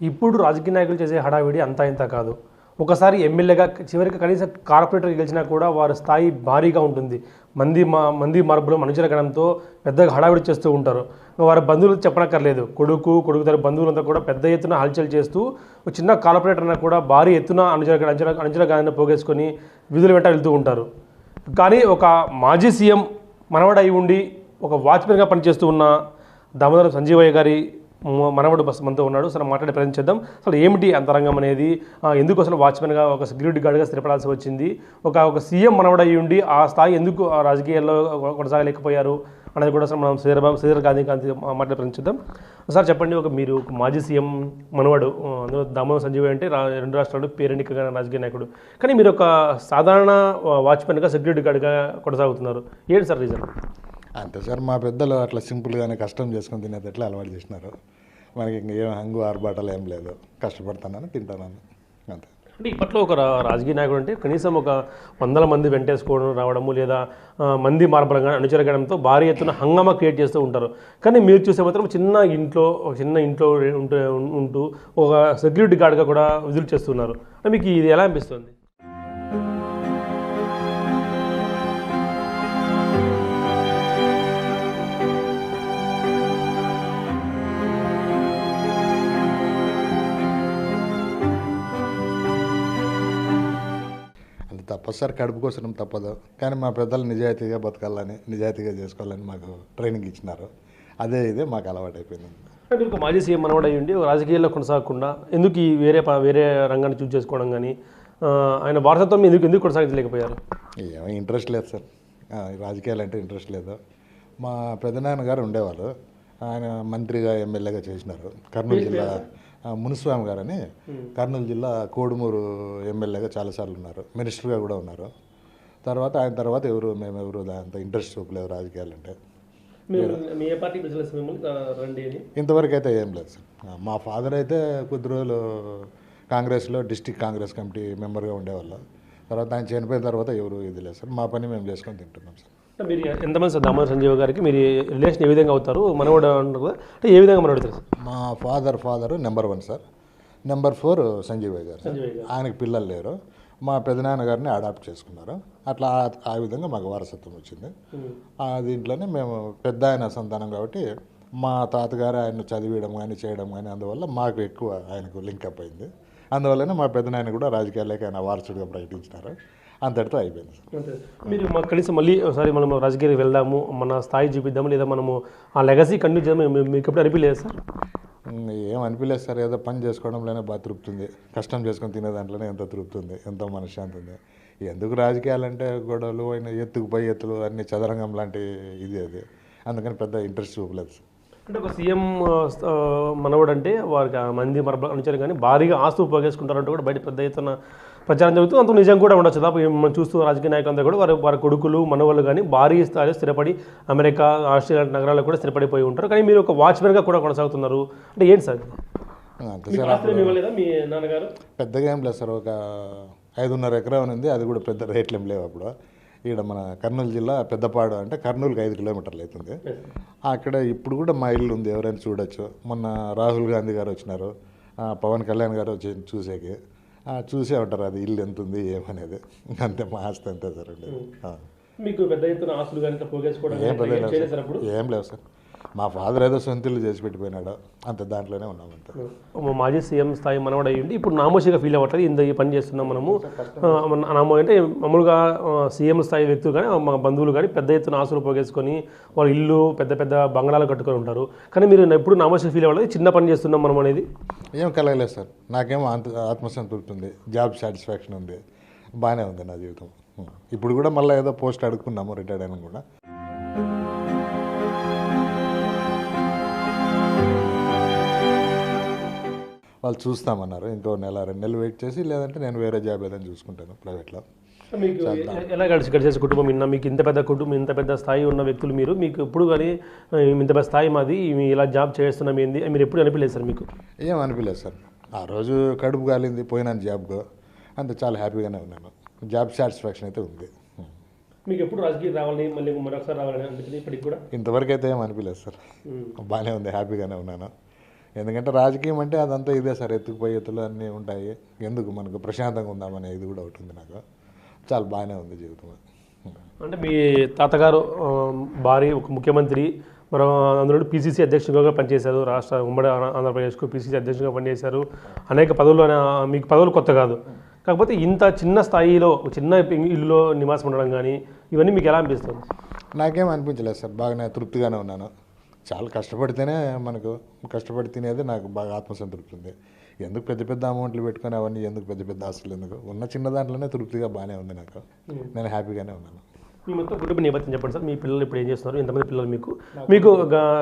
ఇప్పుడు రాజకీయ నాయకులు చేసే హడావిడి అంతా ఇంత కాదు. ఒకసారి ఎమ్మెల్యేగా చివరికి కనీసం కార్పొరేటర్ గెలిచినా కూడా వారి స్థాయి భారీగా ఉంటుంది. మంది మార్పులు మనుషుల గణంతో పెద్దగా హడావిడి చేస్తూ ఉంటారు. వారి బంధువులు చెప్పనక్కర్లేదు. కొడుకు తన బంధువులంతా కూడా పెద్ద ఎత్తున హల్చల్ చేస్తూ ఒక చిన్న కార్పొరేటర్ అన్న కూడా భారీ ఎత్తున అనుచర గాలిని పోగేసుకొని విధుల వెంట వెళ్తూ ఉంటారు. కానీ ఒక మాజీ సీఎం మనవడు అయి ఉండి ఒక వాచ్మెన్గా పనిచేస్తూ ఉన్న దామోదరం సంజీవయ్య గారి మనవడు మనతో ఉన్నాడు. అసలు మాట్లాడే ప్రయత్నం చేద్దాం. అసలు ఏమిటి అంతరంగం అనేది, ఎందుకు అసలు వాచ్మెన్గా ఒక సెక్యూరిటీ గార్డ్గా స్థిరపడాల్సి వచ్చింది, ఒక సీఎం మనవడు అయి ఉండి ఆ స్థాయి ఎందుకు రాజకీయాల్లో కొనసాగలేకపోయారు అనేది కూడా అసలు మనం శ్రీధర్ గాంధీ మాట్లాడే ప్రయత్నం చేద్దాం. ఒకసారి చెప్పండి, మీరు ఒక మాజీ సీఎం మనవడు, అందులో దామోదరం సంజీవయ్య అంటే 2 రాష్ట్రాలు పేరెన్నికగా రాజకీయ నాయకుడు, కానీ మీరు ఒక సాధారణ వాచ్మెన్గా సెక్యూరిటీ గార్డ్గా కొనసాగుతున్నారు. ఏంటి సార్ రీజన్? అంతే సార్, మా పెద్దలు అట్లా సింపుల్గానే కష్టం చేసుకొని తినేది ఎట్లా అలవాటు చేసినారు. మనకి ఇంకేం హంగు ఆర్బాటాలు ఏం లేదు, కష్టపడతానని తింటానని అంతే. అంటే ఇప్పట్లో ఒక రాజకీయ నాయకుడు అంటే కనీసం ఒక 100 మంది వెంటేసుకోవడం రావడము, లేదా మంది మార్పులంగా అనుచరగడంతో భారీ ఎత్తున హంగామా క్రియేట్ చేస్తూ ఉంటారు. కానీ మీరు చూసే మాత్రం చిన్న ఇంట్లో ఉంటూ ఒక సెక్యూరిటీ గార్డ్గా కూడా విధులు చేస్తున్నారు. మీకు ఇది ఎలా అనిపిస్తుంది? తప్పదు సార్, కడుపు కోసం తప్పదు. కానీ మా పెద్దలు నిజాయితీగా బతకాలని, నిజాయితీగా చేసుకోవాలని మాకు ట్రైనింగ్ ఇచ్చినారు. ఇదే మాకు అలవాటు అయిపోయింది. అంటే ఒక మాజీ సీఎం మనవడు అయ్యి ఉండి రాజకీయాల్లో కొనసాగకుండా ఎందుకు ఈ వేరే రంగాన్ని చూస్ చేసుకోవడం కానీ, ఆయన వారసత్వం ఎందుకు కొనసాగించలేకపోయారు? ఏమీ ఇంట్రెస్ట్ లేదు సార్, రాజకీయాలు అంటే ఇంట్రెస్ట్ లేదు. మా పెద్దనాన్నగారు ఉండేవాళ్ళు, ఆయన మంత్రిగా ఎమ్మెల్యేగా చేసినారు. కర్నూలు జిల్లా మునుస్వామి గారని కర్నూలు జిల్లా కోడుమూరు ఎమ్మెల్యేగా చాలాసార్లు ఉన్నారు, మినిస్టర్గా కూడా ఉన్నారు. ఆయన తర్వాత మేము అంత ఇంట్రెస్ట్ చూపలేదు రాజకీయాలంటే. ఇంతవరకు అయితే ఏం లేదు సార్. మా ఫాదర్ అయితే కొద్ది రోజులు కాంగ్రెస్లో డిస్టిక్ కాంగ్రెస్ కమిటీ మెంబర్గా ఉండేవాళ్ళు. తర్వాత ఆయన చనిపోయిన తర్వాత ఎవరు ఇది లేదు సార్, మా పని మేము చేసుకొని తింటున్నాం సార్. మీరు ఎంతమంది సార్ దామోదరం సంజీవ్ గారికి మీరు రిలేషన్ ఏ విధంగా అవుతారు? మనవడు అంటారు కదా, అంటే ఏ విధంగా మనవడు సార్? మా father number 1 sir. Number 4 Sanjeevaiah garu. ఆయనకి పిల్లలు లేరు, మా పెదనాన్నగారిని అడాప్ట్ చేసుకున్నారు. అట్లా ఆ విధంగా మాకు వారసత్వం వచ్చింది. దీంట్లోనే మేము పెద్ద ఆయన సంతానం కాబట్టి మా తాతగారు ఆయన చదివించడం కానీ చేయడం కానీ, అందువల్ల మాకు ఎక్కువ ఆయనకు లింకప్ అయింది. అందువల్లనే మా పెద్దనాయన కూడా రాజకీయాల్లోకి ఆయన వారసుడిగా ప్రకటించినారు. అంతటితో అయిపోయింది. మీరు మాకు కనీసం మళ్ళీ ఒకసారి మనం రాజకీయానికి వెళ్దాము, మన స్థాయి చూపిద్దాము, లేదా మనము ఆ లెగసీ కంటిన్యూ చేద్దాం మీకు ఎప్పుడు అనిపించలేదు సార్? ఏం అనిపించలేదు సార్, ఏదో పని చేసుకోవడంలోనే బాగా తృప్తి ఉంది. కష్టం చేసుకొని తినే దాంట్లోనే ఎంత తృప్తి ఉంది, ఎంతో మనశ్శాంతి ఉంది. ఎందుకు రాజకీయాలంటే గొడవలు అయిన ఎత్తులు అన్ని చదరంగం లాంటి అది, అందుకని పెద్ద ఇంట్రెస్ట్ చూపలేదు సార్. అంటే ఒక సీఎం మనవడు అంటే వారికి మంది అనుచరు కానీ భారీగా ఆస్తులు పోగేసుకుంటారంటూ కూడా బయట పెద్ద ఎత్తున ప్రచారం జరుగుతుంది. అంత నిజం కూడా ఉండొచ్చు. మనం చూస్తూ రాజకీయ నాయకులంతా కూడా వారి కొడుకులు మనవాళ్ళు కానీ భారీ స్థాయిలో స్థిరపడి అమెరికా, ఆస్ట్రేలియా నగరాల్లో కూడా స్థిరపడిపోయి ఉంటారు. కానీ మీరు ఒక వాచ్మెన్గా కూడా కొనసాగుతున్నారు అంటే ఏంటి సార్? మీ నాన్నగారు పెద్దగా ఏం లేదు సార్, ఒక 5.5 ఎకరం ఉంది. అది కూడా పెద్ద రేట్లు ఏం లేవు అప్పుడు. ఇక్కడ మన కర్నూలు జిల్లా పెద్దపాడు అంటే కర్నూలుకి 5 కిలోమీటర్లు అవుతుంది. అక్కడ ఇప్పుడు కూడా మా ఇల్లు ఉంది, ఎవరైనా చూడొచ్చు. మొన్న రాహుల్ గాంధీ గారు వచ్చినారు, పవన్ కళ్యాణ్ గారు వచ్చి చూసేకి చూసే ఉంటారు అది ఇల్లు ఎంత ఉంది ఏమనేది. అంతే, మా ఆస్తి అంతే సార్. మీకు పెద్ద ఎత్తున ఆస్తులు కానీ పోగేసుకోవడం ఏం లేవు సార్. మా ఫాదర్ ఏదో సొంతలు చేసి పెట్టిపోయినాడు, అంత దాంట్లోనే ఉన్నాం. అంతే. మాజీ సీఎం స్థాయి మనవడు అయ్యింది ఇప్పుడు నామోషిగా ఫీల్ అవ్వట్లేదు, ఈ పని చేస్తున్నాం మనము అంటే మామూలుగా సీఎం స్థాయి వ్యక్తులు కానీ మా బంధువులు కానీ పెద్ద ఎత్తున ఆస్తులు పోగేసుకొని వాళ్ళ ఇల్లు పెద్ద బంగ్లాలు కట్టుకొని ఉంటారు. కానీ మీరు ఎప్పుడు నామోషిగా ఫీల్ అవ్వలేదు, చిన్న పని చేస్తున్నాం మనం అనేది ఏం కలగలేదు సార్. నాకేమో ఆత్మసంతృప్తి ఉంది, జాబ్ సాటిస్ఫాక్షన్ ఉంది, బాగానే ఉంది నా జీవితం. ఇప్పుడు కూడా మళ్ళీ ఏదో పోస్ట్ అడుక్కున్నాము రిటైర్డ్ అయినా కూడా. వాళ్ళు చూస్తామన్నారు, ఇంకో 1-2 నెలలు వెయిట్ చేసి, లేదంటే నేను వేరే జాబ్ ఏదైనా చూసుకుంటాను ప్రైవేట్లో. మీకు ఎలా గడిచేసే కుటుంబం ఇన్నా, మీకు ఇంత పెద్ద కుటుంబం, ఇంత పెద్ద స్థాయి ఉన్న వ్యక్తులు మీకు ఎప్పుడు కానీ ఇంత పెద్ద స్థాయి మాది, ఇలా జాబ్ చేస్తున్నాం ఏంది మీరు ఎప్పుడు అనిపించలేదు సార్? మీకు ఏం అనిపించలేదు సార్. ఆ రోజు కడుపు కాలింది, పోయినాను జాబ్కు, అంత చాలా హ్యాపీగానే ఉన్నాను. జాబ్ సాటిస్ఫాక్షన్ అయితే ఉంది. మీకు ఎప్పుడు రాజకీయం రావాలని మళ్ళీ మరొకసారి రావాలని అనిపించింది ఇప్పటికి కూడా? ఇంతవరకు అయితే ఏం అనిపించలేదు సార్, బాగానే ఉంది, హ్యాపీగానే ఉన్నాను. ఎందుకంటే రాజకీయం అంటే అదంతా ఇదే సార్, ఎత్తుకుపోయేతులు అన్నీ ఉంటాయి. ఎందుకు మనకు ప్రశాంతంగా ఉందామనే ఇది కూడా ఒకటి ఉంది. నాకు చాలా బాగానే ఉంది జీవితం. అంటే మీ తాతగారు భార్య ఒక ముఖ్యమంత్రి, మరో అందులో పీసీసీ అధ్యక్షుడిగా పనిచేశారు, రాష్ట్ర ఉమ్మడి ఆంధ్రప్రదేశ్కు పీసీసీ అధ్యక్షుడిగా పనిచేశారు. అనేక పదవులు, మీకు పదవులు కొత్త కాదు. కాకపోతే ఇంత చిన్న స్థాయిలో చిన్న ఇల్లులో నివాసం ఉండడం కానీ ఇవన్నీ మీకు ఎలా అనిపిస్తుంది? నాకేం అనిపించలేదు సార్, బాగానే తృప్తిగానే ఉన్నాను. చాలా కష్టపడితేనే మనకు, కష్టపడి తినేది నాకు బాగా ఆత్మసంతృప్తి ఉంది. ఎందుకు పెద్ద పెద్ద అమౌంట్లు పెట్టుకుని అవన్నీ ఎందుకు, పెద్ద పెద్ద ఆస్తులు ఎందుకు, ఉన్న చిన్న దాంట్లోనే తృప్తిగా బాగానే ఉంది నాకు. నేను హ్యాపీగానే ఉన్నాను. మీ మొత్తం కుటుంబ నేపథ్యం చెప్పండి సార్. మీ పిల్లలు ఇప్పుడు ఏం చేస్తున్నారు? ఎంతమంది పిల్లలు మీకు?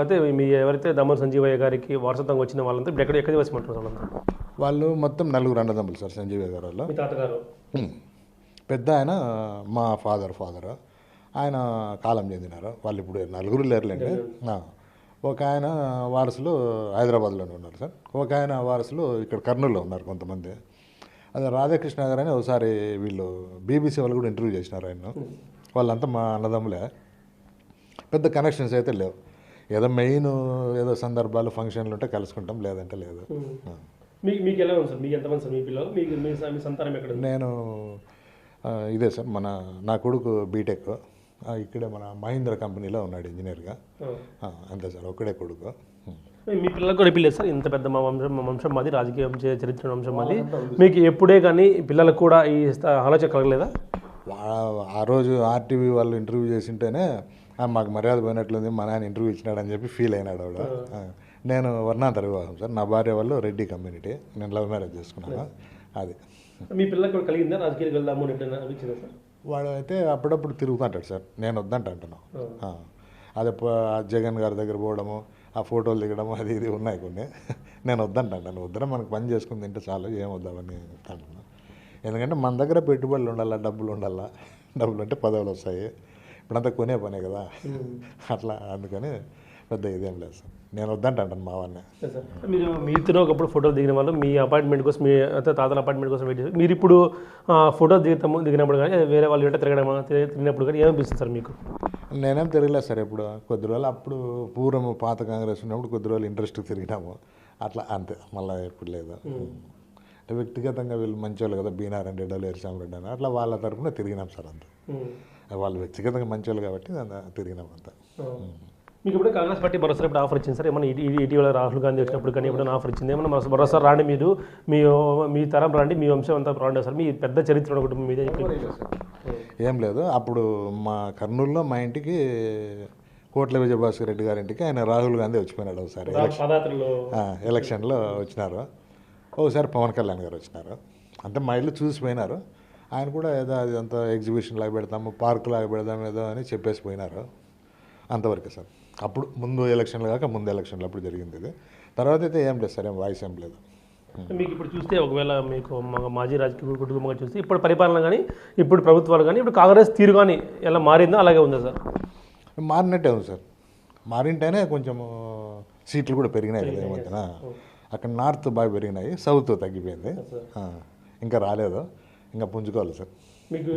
అయితే మీ ఎవరైతే దమ్మల సంజీవయ్య గారికి వారసత్వంగా వచ్చిన వాళ్ళంతా ఇప్పుడు ఎక్కడ నివసిమంటారు వాళ్ళంతా? వాళ్ళు మొత్తం 4 అన్నదమ్ములు సార్ సంజీవయ్య గారు వాళ్ళు. మీ తాతగారు పెద్ద ఆయన మా ఫాదర్ ఆయన కాలం చెందినారు. వాళ్ళు ఇప్పుడు 4 లేరులేండి. ఒక ఆయన వారసులు హైదరాబాద్లోనే ఉన్నారు సార్. ఒక ఆయన వారసులు ఇక్కడ కర్నూలులో ఉన్నారు కొంతమంది. అదే రాధాకృష్ణ గారు అని ఒకసారి వీళ్ళు బీబీసీ వాళ్ళు కూడా ఇంటర్వ్యూ చేసినారు ఆయన. వాళ్ళంతా మా అన్నదమ్ములే. పెద్ద కనెక్షన్స్ అయితే లేవు. ఏదో మెయిన్ ఏదో సందర్భాలు ఫంక్షన్లు ఉంటే కలుసుకుంటాం, లేదంటే లేదు. మీకు ఎలా ఉంది సార్? మీకు ఎంతమంది సార్ మీ పిల్లలు? మీ సంతానం ఎక్కడ? నేను ఇదే సార్, నా కొడుకు బీటెక్ ఇక్కడే మన మహీంద్ర కంపెనీలో ఉన్నాడు ఇంజనీర్గా. అంతే సార్, ఒక్కడే కొడుకు. మీ పిల్లలకు కూడా పిల్లలు సార్? ఇంత పెద్ద మా వంశం మాది, రాజకీయం చరిత్ర వంశం మాది. మీకు ఎప్పుడే కానీ పిల్లలకు కూడా ఈ ఆలోచన కలగలేదా? ఆ రోజు ఆర్టీవీ వాళ్ళు ఇంటర్వ్యూ చేసింటేనే మాకు మర్యాద పోయినట్లుంది, మా నాన్న ఇంటర్వ్యూ ఇచ్చినాడు అని చెప్పి ఫీల్ అయినాడు ఆవిడ. నేను వర్ణాంతర వివాహం సార్. నా భార్య వాళ్ళు రెడ్డి కమ్యూనిటీ. నేను లవ్ మ్యారేజ్ చేసుకున్నాను. అది మీ పిల్లలకు కూడా కలిగిందా రాజకీయాలకు వెళ్దాము అనిపించిందా సార్? వాడు అయితే అప్పుడప్పుడు తిరుగుతుంటాడు సార్. నేను వద్దంట అంటున్నాను. అదే జగన్ గారి దగ్గర పోవడము, ఆ ఫోటోలు దిగడము, అది ఇది ఉన్నాయి కొన్ని. నేను వద్దంటాను. వద్దరం మనకు పని చేసుకుని తింటే చాలు, ఏం వద్దామని అంటున్నాను. ఎందుకంటే మన దగ్గర పెట్టుబడులు ఉండాలా, డబ్బులు ఉండాలా. డబ్బులు అంటే పదవులు వస్తాయి. ఇప్పుడంతా కొనే పనే కదా, అట్లా. అందుకని పెద్ద ఇదేం లేదు సార్. నేను వద్దంటాను మా వాడిని. మీతో ఒకప్పుడు ఫోటోలు దిగిన వాళ్ళు మీ అపార్ట్మెంట్ కోసం, మీ తాతల అపార్ట్మెంట్ కోసం వెయిట్ చేస్తారు. మీరు ఇప్పుడు ఫోటోలు దిగినప్పుడు కానీ వేరే వాళ్ళు వెంట తిరిగినప్పుడు కానీ ఏమనిపిస్తుంది సార్ మీకు? నేనేం తిరగలేదు సార్ ఎప్పుడు. కొద్ది రోజులు అప్పుడు పూర్వం పాత కాంగ్రెస్ ఉన్నప్పుడు కొద్ది రోజులు ఇంట్రెస్ట్ తిరిగినాము, అట్లా అంతే. మళ్ళీ ఎప్పుడు లేదు. అంటే వ్యక్తిగతంగా వీళ్ళు మంచోళ్ళు కదా, బీనారెడ్డి ఎర్సామరెడ్డి అని, అట్లా వాళ్ళ తరఫున తిరిగినాం సార్ అంతా. వాళ్ళు వ్యక్తిగతంగా మంచోళ్ళు కాబట్టి తిరిగినాం అంతా. మీకు ఇప్పుడు కాంగ్రెస్ పార్టీ భరోసా ఇప్పుడు ఆఫర్ ఇచ్చింది సార్? ఏమన్నా ఇటీవల రాహుల్ గాంధీ వచ్చినప్పుడు కానీ ఎప్పుడైనా ఆఫర్ ఇచ్చింది? ఏమన్నా భరోసా రాండి, మీరు మీ తరం రాండి, మీ వంశం అంతా రాండి సార్, మీ పెద్ద చరిత్ర కుటుంబం మీదే. ఏం లేదు. అప్పుడు మా కర్నూలులో మా ఇంటికి కోట్ల విజయభాస్కర్ రెడ్డి గారి ఇంటికి ఆయన రాహుల్ గాంధీ వచ్చిపోయినాడు ఒకసారి. ఎలక్షన్లో వచ్చినారు. ఒకసారి పవన్ కళ్యాణ్ గారు వచ్చినారు. అంటే మా ఇల్లు చూసిపోయినారు. ఆయన కూడా ఏదో అది అంతా ఎగ్జిబిషన్ లాగా పెడతాము, పార్కు లాగా పెడదాం ఏదో అని చెప్పేసి పోయినారు. అంతవరకే సార్. అప్పుడు ముందు ఎలక్షన్లు కాక ముందు ఎలక్షన్లు అప్పుడు జరిగింది ఇది. తర్వాత అయితే ఏం లేదు సార్, ఏం వాయిస్ ఏం లేదు. మీకు ఇప్పుడు చూస్తే ఒకవేళ మీకు మాజీ రాజకీయ కుటుంబంగా చూస్తే ఇప్పుడు పరిపాలన కానీ, ఇప్పుడు ప్రభుత్వాలు కానీ, ఇప్పుడు కాంగ్రెస్ తీరు కానీ ఎలా మారిందో అలాగే ఉందా సార్? మారినట్టే ఉంది సార్. మారింటేనే కొంచెం సీట్లు కూడా పెరిగినాయి కదా ఏమవుతున్నా. అక్కడ నార్త్ బాగా పెరిగినాయి, సౌత్ తగ్గిపోయింది. ఇంకా రాలేదు, ఇంకా పుంజుకోవాలి సార్. మీకు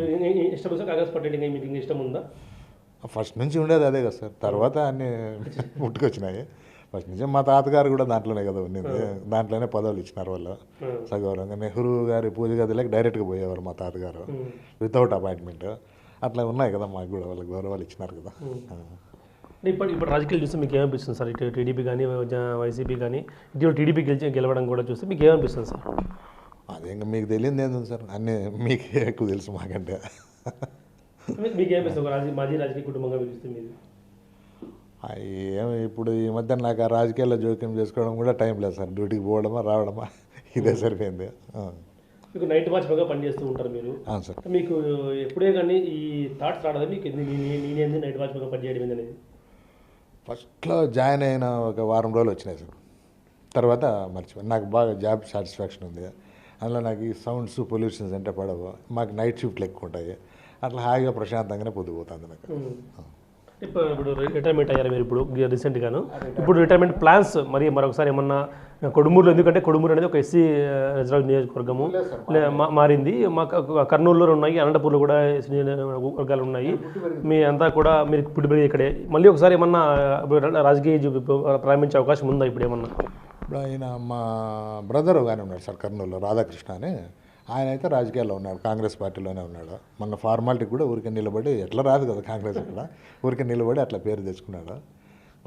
ఇష్టం సార్ కాంగ్రెస్ పార్టీ? మీకు ఇష్టం ఉందా? ఫస్ట్ నుంచి ఉండేది అదే కదా సార్. తర్వాత అన్నీ పుట్టుకొచ్చినాయి. ఫస్ట్ నుంచి మా తాతగారు కూడా దాంట్లోనే కదా ఉండింది. దాంట్లోనే పదవులు ఇచ్చినారు వాళ్ళు సగౌరవంగా. నెహ్రూ గారి పూజ గదిలోకి డైరెక్ట్గా పోయేవారు మా తాతగారు, వితౌట్ అపాయింట్మెంట్. అట్లా ఉన్నాయి కదా మాకు కూడా, వాళ్ళకి గౌరవాలు ఇచ్చినారు కదా. ఇప్పుడు రాజకీయాలు చూస్తే మీకు ఏమనిపిస్తుంది సార్? ఇటు టీడీపీ కానీ వైసీపీ కానీ, ఇటు టీడీపీ గెలవడం కూడా చూస్తే మీకు ఏమనిపిస్తుంది సార్? అదే ఇంకా మీకు తెలియదు ఏంది సార్, అన్నీ మీకే ఎక్కువ తెలుసు మాకంటే. మీకు ఏమనిపిస్తుంది మాజీ రాజకీయ కుటుంబంగా చూస్తే మీరు? ఇప్పుడు ఈ మధ్య నాకు ఆ రాజకీయాల్లో జోక్యం చేసుకోవడం కూడా టైం లేదు సార్. డ్యూటీకి పోవడమా రావడమా ఇదే సరిపోయింది. మీకు నైట్ వాచ్గా పనిచేస్తూ ఉంటారు మీరు సార్. మీకు ఎప్పుడే కానీ ఈ థాట్స్ రావడం మీకు నేనేంది నైట్ వాచ్గా పనిచేయడం అనేది? ఫస్ట్లో జాయిన్ అయిన ఒక వారం రోజులు వచ్చినాయి సార్. తర్వాత మర్చిపోయాను. నాకు బాగా జాబ్ సాటిస్ఫాక్షన్ ఉంది. అందులో నాకు ఈ సౌండ్స్ పొల్యూషన్స్ అంటే పడవు. మాకు నైట్ షిఫ్ట్లు ఎక్కువ ఉంటాయి. అట్లా హాయిగా ప్రశాంతంగానే పొద్దుపోతుంది నాకు. ఇప్పుడు రిటైర్మెంట్ అయ్యారు మీరు ఇప్పుడు రీసెంట్గాను. ఇప్పుడు రిటైర్మెంట్ ప్లాన్స్ మరొకసారి ఏమన్నా కొడుమూరులో, ఎందుకంటే కొడుమూరు అనేది ఒక ఎస్సీ రిజర్వ్ నియోజకవర్గము మారింది. మా కర్నూలులో ఉన్నాయి, అనంతపూర్లో కూడా ఎస్సీ వర్గాలు ఉన్నాయి. మీ అంతా కూడా మీరు పుట్టిపెరిగి ఇక్కడే. మళ్ళీ ఒకసారి ఏమన్నా రాజకీయ ప్రారంభించే అవకాశం ఉందా ఇప్పుడు ఏమన్నా? ఇప్పుడు ఆయన మా బ్రదర్ కానీ ఉన్నాడు సార్ కర్నూలులో, రాధాకృష్ణ అని. ఆయన అయితే రాజకీయాల్లో ఉన్నాడు, కాంగ్రెస్ పార్టీలోనే ఉన్నాడు. మొన్న ఫార్మాలిటీ కూడా ఊరికే నిలబడి, ఎట్లా రాదు కదా కాంగ్రెస్ ఇక్కడ, ఊరికే నిలబడి అట్లా పేరు తెచ్చుకున్నాడు.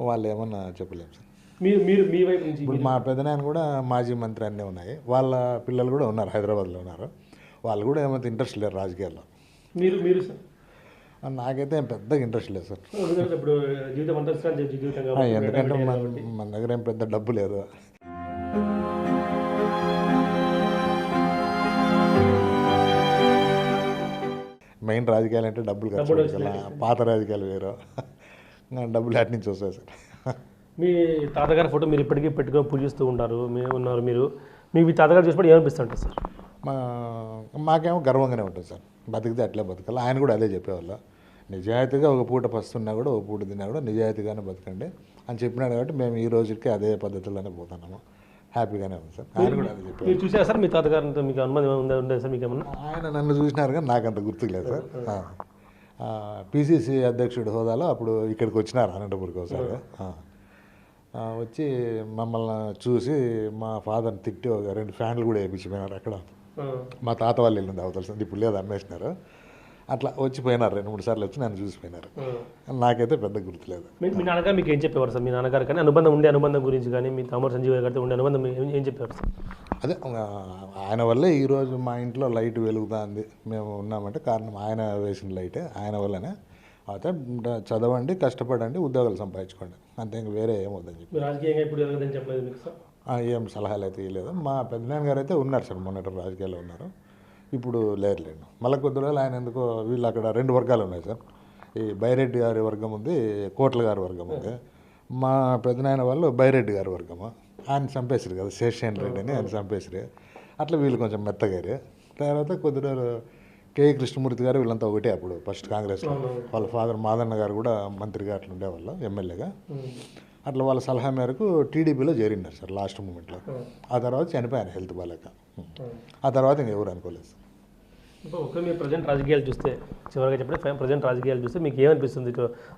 వాళ్ళు ఏమన్నా చెప్పలేము సార్. మీరు మీ వైపు నుంచి ఇప్పుడు మా పెదనాయన కూడా మాజీ మంత్రి అన్నీ ఉన్నాయి, వాళ్ళ పిల్లలు కూడా ఉన్నారు, హైదరాబాద్లో ఉన్నారు. వాళ్ళు కూడా ఏమైతే ఇంట్రెస్ట్ లేరు రాజకీయాల్లో. మీరు సార్? నాకైతే ఏం పెద్దగా ఇంట్రెస్ట్ లేదు సార్. ఇప్పుడు జీవితం అంతా జీవితంగా, ఎందుకంటే మన దగ్గర ఏం పెద్ద డబ్బు లేదు. మెయిన్ రాజకీయాలు అంటే డబ్బులు ఖర్చు పెట్టాలి. పాత రాజకీయాలు వేరు, డబ్బులు అటు నుంచి వస్తాయి సార్. మీ తాతగారి ఫోటో మీరు ఇప్పటికీ పెట్టుకొని పూజిస్తూ ఉంటారు, మీరు మీకు మీ తాతగారు చూసినప్పుడు ఏమనిపిస్తుంటారు సార్? మాకేమో గర్వంగానే ఉంటుంది సార్, బతికితే అట్లే బతకాలి. ఆయన కూడా అదే చెప్పేవాళ్ళు, నిజాయితీగా ఒక పూట పస్తున్నా కూడా ఒక పూట తిన్నా కూడా నిజాయితీగానే బతకండి అని చెప్పినాడు. కాబట్టి మేము ఈ రోజుకి అదే పద్ధతిలోనే పోతున్నాము, హ్యాపీగానే ఉంది సార్. ఆయన కూడా అదే చెప్పారు. మీరు చూసారా సార్ మీ తాతగారితో మీకు అనుబంధం ఉందా సార్? మీకు ఏమన్నా? ఆయన నన్ను చూసినారు కానీ నాకు అంత గుర్తులేదు సార్. పిసిసి అధ్యక్షుడి హోదాలో అప్పుడు ఇక్కడికి వచ్చినారు అనంతపురికి ఒకసారి. వచ్చి మమ్మల్ని చూసి మా ఫాదర్ని తిట్టి ఒక 2 ఫ్యాన్లు కూడా వేయించిపోయినారు అక్కడ. మా తాత వాళ్ళు వెళ్ళింది అవతలసింది, ఇప్పుడు లేదు, అమ్మేసినారు. అట్లా వచ్చిపోయినారు, 2-3 సార్లు వచ్చి నన్ను చూసిపోయినారు. నాకైతే పెద్ద గుర్తులేదు. మీ నాన్నగారు మీకు ఏం చెప్పేవారు సార్? మీ నాన్నగారు కానీ అనుబంధం గురించి కానీ, మీ తమ్ముడు సంజీవ్ గారితో ఉండే అనుబంధం ఏం చెప్పేవారు సార్? అదే ఆయన వల్లే ఈరోజు మా ఇంట్లో లైట్ వెలుగుతుంది, మేము ఉన్నామంటే కారణం ఆయన వేసిన లైటే, ఆయన వల్లనే. అయితే చదవండి, కష్టపడండి, ఉద్యోగాలు సంపాదించుకోండి, అంతే, ఇంక వేరే ఏమవుతుందని చెప్పి. రాజకీయంగా ఇప్పుడు ఎలాగదని చెప్పలేదు మీకు సార్? ఏం సలహాలు అయితే ఇవ్వలేదు. మా పెద్దనాన్న గారు అయితే ఉన్నారు సార్, మొన్నటి రాజకీయాల్లో ఉన్నారు, ఇప్పుడు లేరు. మళ్ళీ కొద్ది రోజులు ఆయన ఎందుకో, వీళ్ళు అక్కడ 2 వర్గాలు ఉన్నాయి సార్. ఈ బైరెడ్డి గారి వర్గం ఉంది, కోట్ల గారి వర్గం ఉంది. మా పెద్దనాయన వాళ్ళు బైరెడ్డి గారి వర్గము, ఆయన చంపేసారు కదా, శేషేన్ రెడ్డి అని, ఆయన చంపేసారు. అట్లా వీళ్ళు కొంచెం మెత్తగారు. తర్వాత కొద్ది రోజులు కేఈ కృష్ణమూర్తి గారు, వీళ్ళంతా ఒకటే అప్పుడు ఫస్ట్ కాంగ్రెస్లో. వాళ్ళ ఫాదర్ మాదన్న గారు కూడా మంత్రిగా అట్లా ఉండేవాళ్ళు, ఎమ్మెల్యేగా. అట్లా వాళ్ళ సలహా మేరకు టీడీపీలో చేరినారు సార్ లాస్ట్ మూమెంట్లో. ఆ తర్వాత చనిపోయారు హెల్త్ బాగాలేక. ఆ తర్వాత ఇంకెవరు అనుకోలేదు సార్. ఒకవేళ మీరు ప్రజెంట్ రాజకీయాలు చూస్తే, చివరిగా చెప్పండి, ప్రజెంట్ రాజకీయాలు చూస్తే మీకు ఏమనిపిస్తుంది?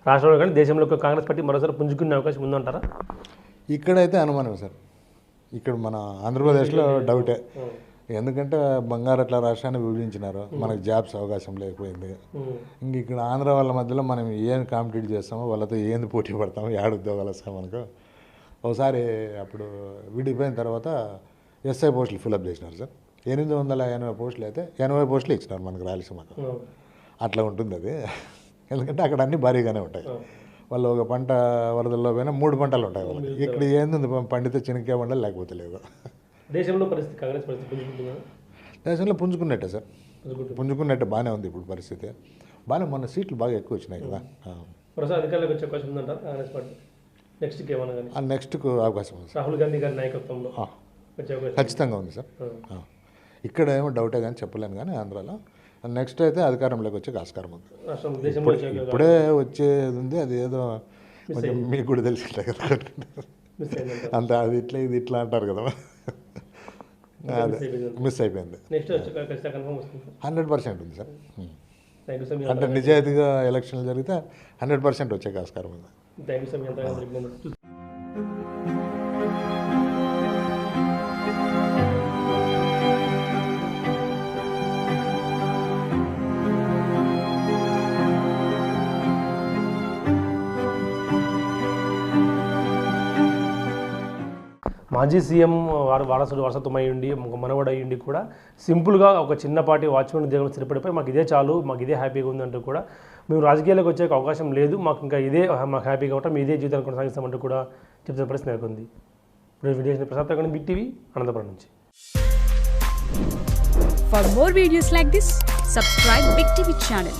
రాష్ట్రంలో కానీ దేశంలో కాంగ్రెస్ పార్టీ మరోసారి పుంజుకునే అవకాశం ఉందంటారా? ఇక్కడైతే అనుమానం సార్, ఇక్కడ మన ఆంధ్రప్రదేశ్లో డౌటే. ఎందుకంటే బంగారట్ల రాష్ట్రాన్ని విభజించినారు, మనకు జాబ్స్ అవకాశం లేకపోయింది. ఇంక ఇక్కడ ఆంధ్ర వాళ్ళ మధ్యలో మనం ఏం కాంపిటీట్ చేస్తామో, వాళ్ళతో ఏంది పోటీ పడతామో, ఏడు ఉద్యోగాలు వస్తాం మనకు. ఒకసారి అప్పుడు విడిపోయిన తర్వాత ఎస్ఐ పోస్టులు ఫిలప్ చేసినారు సార్. 880 పోస్టులు అయితే 80 పోస్టులు ఇచ్చినారు మనకు రాయలసీమకు. అట్లా ఉంటుంది అది, ఎందుకంటే అక్కడ అన్నీ భారీగానే ఉంటాయి. వాళ్ళు ఒక పంట వరదల్లో పోయినా 3 పంటలు ఉంటాయి వాళ్ళకి. ఇక్కడ ఏంది పండితే చినికే పండాలి, లేకపోతే లేదు. దేశంలో పరిస్థితి, కాంగ్రెస్ పరిస్థితి దేశంలో పుంజుకున్నట్టే సార్, పుంజుకున్నట్టే బాగానే ఉంది ఇప్పుడు పరిస్థితి. బాగానే, మొన్న సీట్లు బాగా ఎక్కువ వచ్చినాయి కదా. అధికారులకు వచ్చే అవకాశం ఉందంటారు కాంగ్రెస్ పార్టీ నెక్స్ట్కి? ఏమన్నా కానీ నెక్స్ట్కు అవకాశం ఉంది. రాహుల్ గాంధీ గారి నాయకత్వంలో ఖచ్చితంగా ఉంది సార్. ఇక్కడ ఏమో డౌటే కానీ చెప్పలేను, కానీ ఆంధ్రాలో నెక్స్ట్ అయితే అధికారంలోకి వచ్చే ఆస్కారం ఉంది. ఇప్పుడే వచ్చేది ఉంది, అది ఏదో కొంచెం మీకు కూడా తెలిసి కదా, అంత అది ఇట్లా ఇది ఇట్లా అంటారు కదా, అదే మిస్ అయిపోయింది. 100% ఉంది సార్. అంటే నిజాయితీగా ఎలక్షన్లు జరిగితే 100% వచ్చే ఆస్కారం ఉంది. మాజీ సీఎం వారసత్వం అయ్యుండి, మనవడు అయ్యుండి కూడా సింపుల్గా ఒక చిన్నపాటి వాచ్మెన్ ఉద్యోగం స్థిరపడిపోయి మాకు ఇదే చాలు, మాకు ఇదే హ్యాపీగా ఉందంటూ కూడా, మేము రాజకీయాలకు వచ్చే అవకాశం లేదు, మాకు ఇంకా ఇదే మాకు హ్యాపీగా ఉంటాం, ఇదే జీవితాన్ని కొనసాగిస్తామంటూ కూడా చెప్తున్న పరిస్థితి నెలకొంది. ఇప్పుడు videos Prasad big TV Anantapuram నుంచి. For more videos like this, subscribe Big TV channel.